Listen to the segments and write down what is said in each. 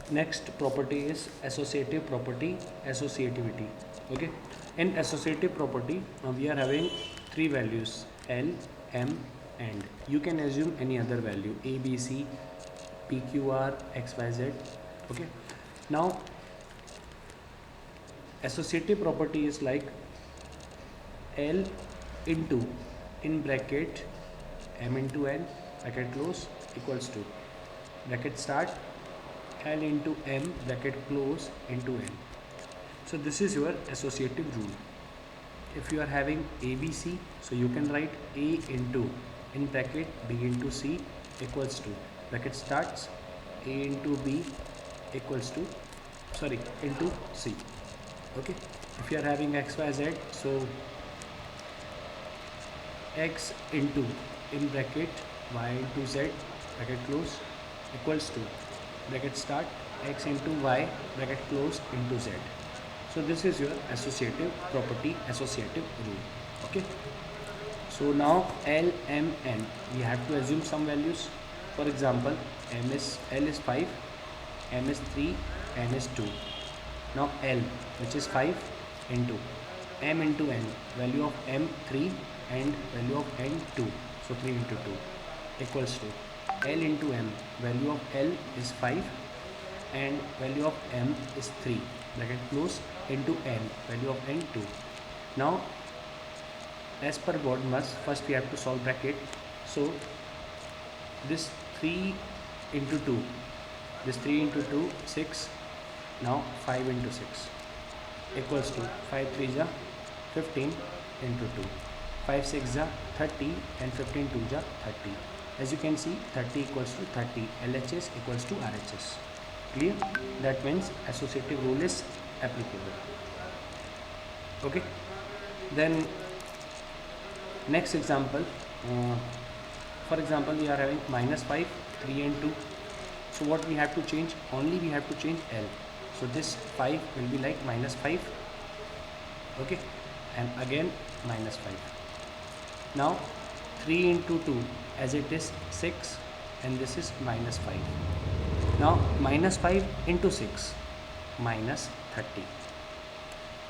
Next property is associative property, associativity. Okay, in associative property we are having three values: L, M, and you can assume any other value: A, B, C, P, Q, R, X, Y, Z. Okay, now associative property is like L into, in bracket, M into N bracket close equals to, bracket start, L into M bracket close into N. So this is your associative rule. If you are having ABC, so you can write A into, in bracket, B into C equals to, bracket starts, A into B equals to, sorry, into C. Okay, if you are having XYZ, so X into, in bracket, Y into Z bracket close equals to, bracket start, X into Y bracket close into Z. So this is your associative property, associative rule. Okay, so now L, M, N, we have to assume some values. For example, L is 5, M is 3, N is 2. Now L, which is 5, into M into N, value of M 3 and value of N 2, so 3 into 2 equals to L into M, value of L is 5 and value of M is 3, bracket close, into N, value of N 2. Now as per Bodmer's, first we have to solve bracket. So this 3 into 2, this 3 into 2, 6, now 5 into 6 equals to 5 3 ja 15 into 2, 5 6 ja 30 and 15 2 ja 30. As you can see, 30 equals to 30, LHS equals to RHS. Clear? That means associative rule is applicable. Okay, then next example, for example, we are having -5, 3 and 2. So what we have to change? Only we have to change L. So this 5 will be like -5. Okay, and again -5. Now 3 into 2, as it is 6 and this is -5. Now -5 into 6, -30.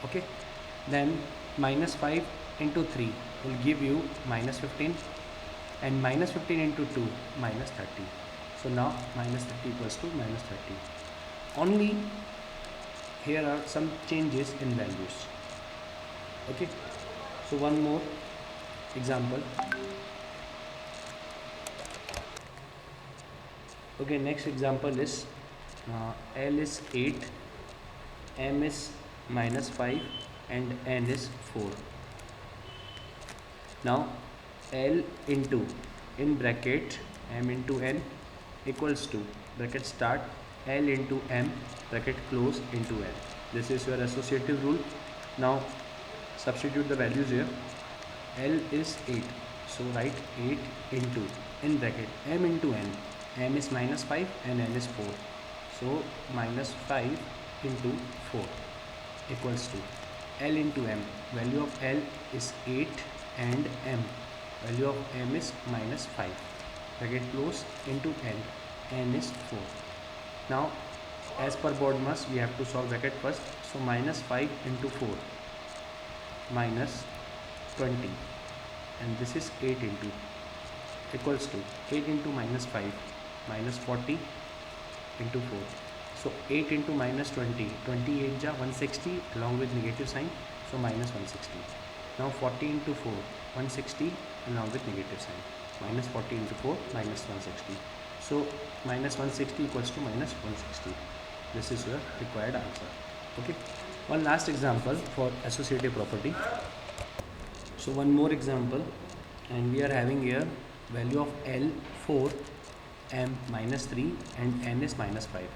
Okay, then -5 into 3 will give you -15 and -15 into 2, -30. So now -30 equals to -30. Only here are some changes in values. Okay, so one more example. Okay, next example is L is 8, M is -5 and N is 4. Now L into, in bracket, M into N equals to, bracket start, L into M bracket close into N. This is your associative rule. Now substitute the values here. L is 8, so write 8 into, in bracket, M into N, M is -5 and N is 4, so -5 into 4 equals to L into M, value of L is 8 and M, value of M is -5, bracket close, into N, N is 4. Now as per Bodmer's, we have to solve bracket first. So -5 into 4, -20, and this is 8 into, equals to 8 into -5, -40 into 4. So 8 into -20, 28 ja 160 along with negative sign, so -160. Now 40 into 4, 160 along with negative sign, -40 into 4, -160. So -160 equals to -160. This is your required answer. Okay, one last example for associative property. So one more example, and we are having here value of L 4, M -3 and N is -5.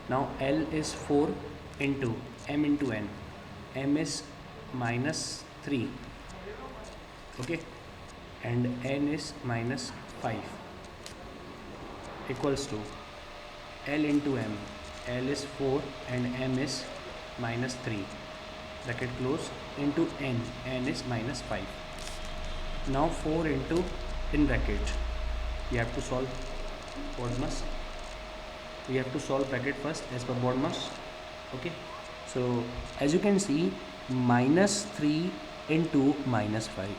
Now L is 4 into M into N, M is -3, okay, and N is -5 equals to L into M, L is 4 and M is -3, bracket close, into N, N is -5. Now 4 into, in bracket, you have to solve Bodmer's. we have to solve bracket first as per BODMAS. Okay, so as you can see, -3 into -5,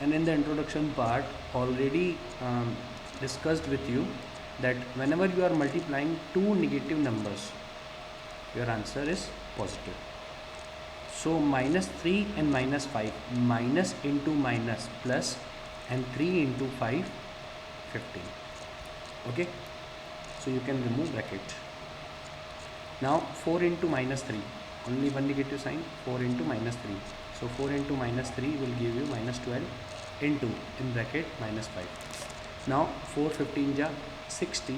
and in the introduction part already discussed with you that whenever you are multiplying two negative numbers, your answer is positive. So -3 and -5, minus into minus plus, and 3 into 5, 15. Okay, so you can remove bracket. Now 4 into -3, only one negative sign, 4 into -3. So 4 into -3 will give you -12 into, in bracket, -5. Now 4 15 ja 60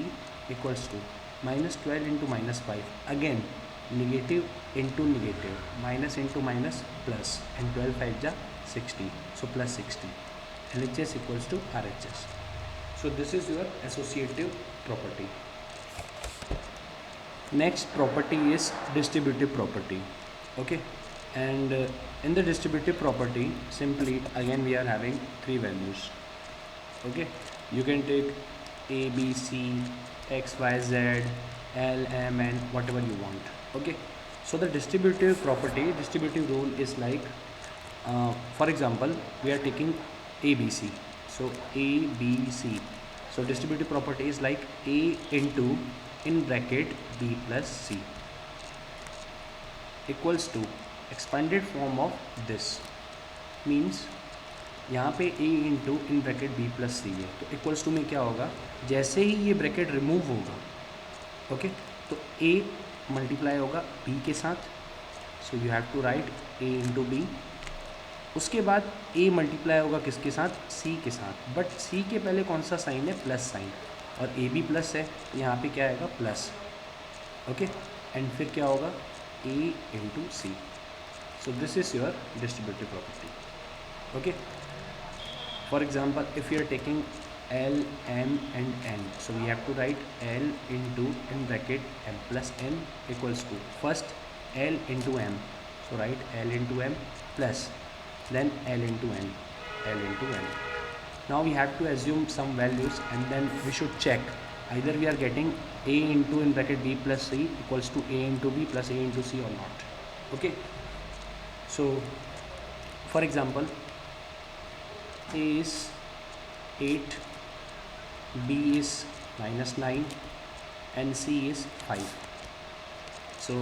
equals to -12 into -5. Again negative into negative, minus into minus plus, and 12 5 ja 60. So plus 60. LHS equals to RHS. So this is your associative property. Next property is distributive property. Okay, and in the distributive property, simply again we are having three values. Okay, you can take A, B, C, X, Y, Z, L, M, N, whatever you want. Okay, so the distributive property, distributive rule is like, for example, we are taking A, B, C. So A, B, C. So distributive property is like A into, in bracket, B plus C equals to expanded form of this. Means यहाँ पे A into, in bracket B plus C है, तो equals to में क्या होगा, जैसे ही ये ब्रैकेट रिमूव होगा, ओके, तो A मल्टीप्लाई होगा B के साथ. So you have to write A into B. उसके बाद A मल्टीप्लाई होगा किसके साथ, C के साथ, बट C के पहले कौन सा साइन है, प्लस साइन, और A भी प्लस है, तो यहाँ पे क्या आएगा, प्लस. ओके, एंड फिर क्या होगा, A into C. So this is your distributive property. Okay, for example, if you are taking L, M and N, so we have to write L into, in bracket, M plus N equals to, first L into M, so write L into M plus, then L into N, L into N. Now we have to assume some values, and then we should check either we are getting A into, in bracket, B plus C equals to A into B plus A into C or not. Okay, so for example, A is 8, B is -9, and C is 5. So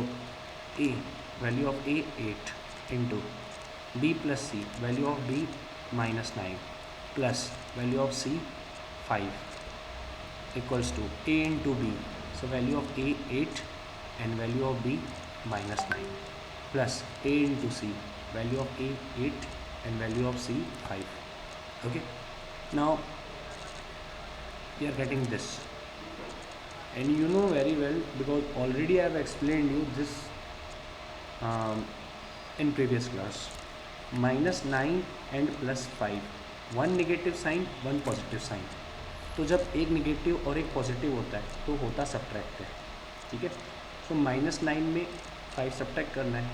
A, value of A 8 into B plus C, value of B -9, plus value of C 5 equals to A into B. So value of A 8 and value of B -9, plus A into C, value of A 8 and value of C 5. Okay, now we are getting this, and you know very well, because already I have explained you this in previous class. -9 and +5, one negative sign, one positive sign. तो जब एक negative और एक positive होता है तो होता subtract है. ठीक है, सो -9 में 5 सब्ट्रैक्ट करना है,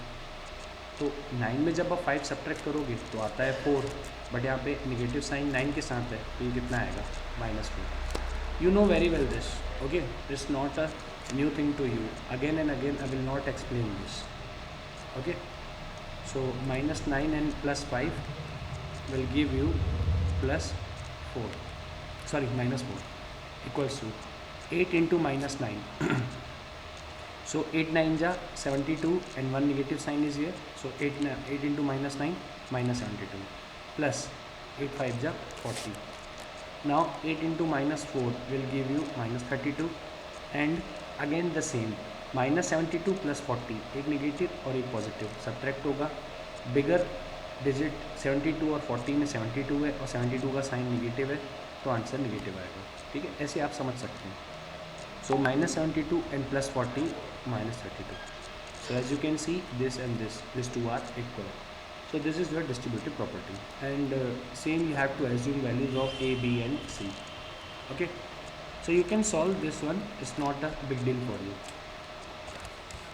तो 9 में जब आप 5 सब्ट्रैक्ट करोगे तो आता है 4, बट यहाँ पे नेगेटिव साइन 9 के साथ है, तो ये कितना आएगा, -4. You know very well this. Okay, it's not a new thing to you. Again and again I will not explain this. Okay, so -9 and +5 will give you +4, sorry, -4 equals to 8 into -9. So 8 9 ja 72, and one negative sign is here, so 8 into -9, -72, plus 8 5 ja 40. Now 8 into -4 will give you -32, and again the same, -72 plus 40, एक negative और एक positive subtract होगा. बिगर digit 72 और 40 में 72 है, और 72 का sign negative है, तो आंसर नेगेटिव आएगा. ठीक है, ऐसे आप समझ सकते हैं. So -72 and +40, -32. So as you can see, this and these two are equal. So this is your distributive property, and same you have to assume values of A, B and C. Okay, so you can solve this one. It's not a big deal for you.